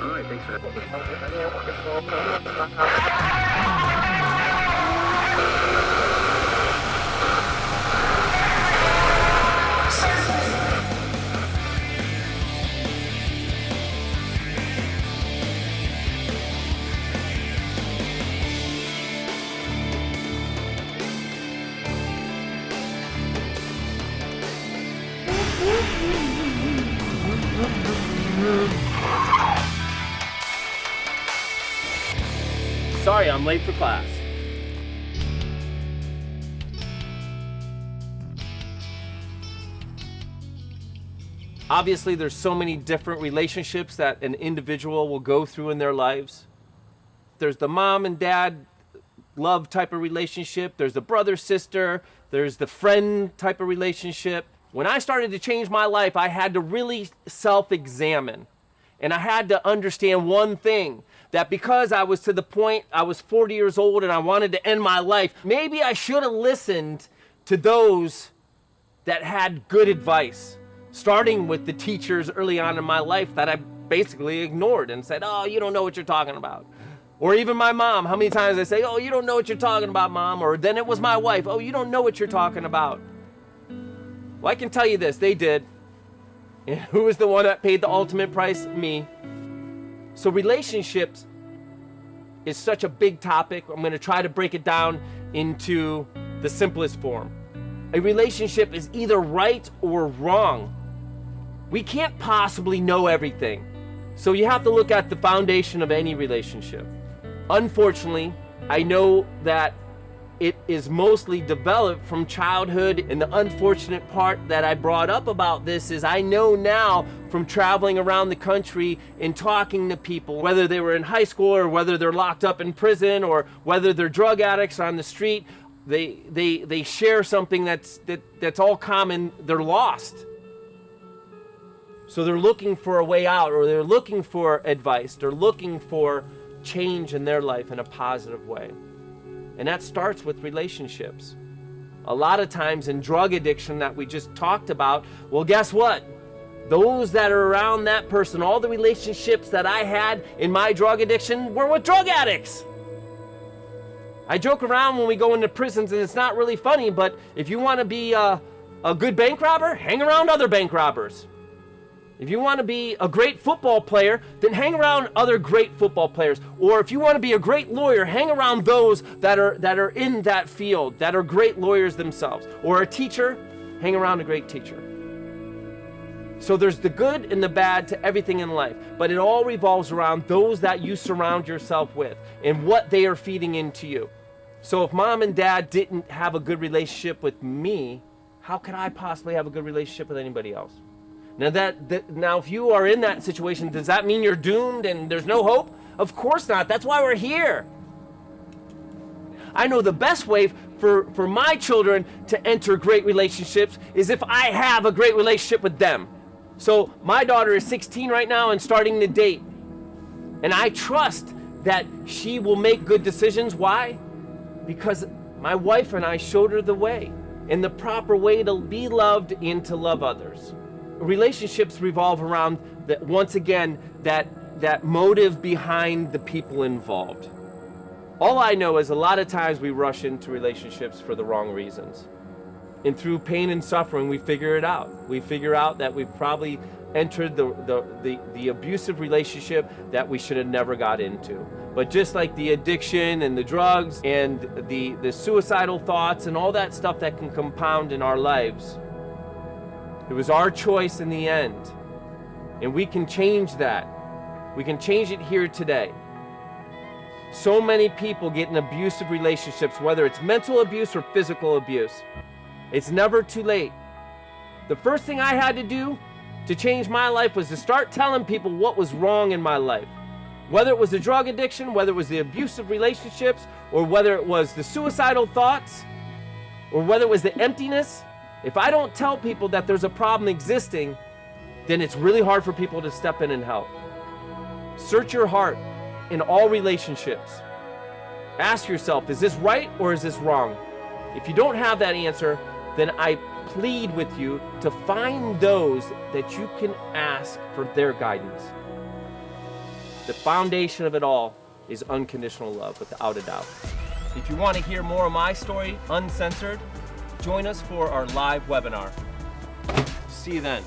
Alright, thanks for Sorry, I'm late for class. Obviously, there's so many different relationships that an individual will go through in their lives. There's the mom and dad love type of relationship. There's the brother-sister. There's the friend type of relationship. When I started to change my life, I had to really self-examine. And I had to understand one thing, that because I was to the point, I was 40 years old and I wanted to end my life, maybe I should have listened to those that had good advice, starting with the teachers early on in my life that I basically ignored and said, oh, you don't know what you're talking about. Or even my mom, how many times I say, oh, you don't know what you're talking about, Mom. Or then it was my wife, oh, you don't know what you're talking about. Well, I can tell you this, they did. And who was the one that paid the ultimate price? Me. So relationships is such a big topic. I'm going to try to break it down into the simplest form. A relationship is either right or wrong. We can't possibly know everything. So you have to look at the foundation of any relationship. Unfortunately, I know that it is mostly developed from childhood, and the unfortunate part that I brought up about this is I know now from traveling around the country and talking to people, whether they were in high school or whether they're locked up in prison or whether they're drug addicts on the street, they share something that's all common. They're lost. So they're looking for a way out, or they're looking for advice. They're looking for change in their life in a positive way. And that starts with relationships. A lot of times in drug addiction that we just talked about, well, guess what? Those that are around that person, all the relationships that I had in my drug addiction were with drug addicts. I joke around when we go into prisons, and it's not really funny, but if you want to be a good bank robber, hang around other bank robbers. If you want to be a great football player, then hang around other great football players. Or if you want to be a great lawyer, hang around those that are in that field, that are great lawyers themselves. Or a teacher, hang around a great teacher. So there's the good and the bad to everything in life, but it all revolves around those that you surround yourself with and what they are feeding into you. So if mom and dad didn't have a good relationship with me, how could I possibly have a good relationship with anybody else? Now, if you are in that situation, does that mean you're doomed and there's no hope? Of course not. That's why we're here. I know the best way for my children to enter great relationships is if I have a great relationship with them. So my daughter is 16 right now and starting to date. And I trust that she will make good decisions. Why? Because my wife and I showed her the way, and the proper way to be loved and to love others. Relationships revolve around that, once again, that motive behind the people involved. All I know is a lot of times we rush into relationships for the wrong reasons. And through pain and suffering, we figure it out. We figure out that we've probably entered the abusive relationship that we should have never got into. But just like the addiction and the drugs and the suicidal thoughts and all that stuff that can compound in our lives, it was our choice in the end. And we can change that. We can change it here today. So many people get in abusive relationships, whether it's mental abuse or physical abuse. It's never too late. The first thing I had to do to change my life was to start telling people what was wrong in my life. Whether it was the drug addiction, whether it was the abusive relationships, or whether it was the suicidal thoughts, or whether it was the emptiness. If I don't tell people that there's a problem existing, then it's really hard for people to step in and help. Search your heart in all relationships. Ask yourself, is this right or is this wrong? If you don't have that answer, then I plead with you to find those that you can ask for their guidance. The foundation of it all is unconditional love, without a doubt. If you want to hear more of my story uncensored, join us for our live webinar. See you then.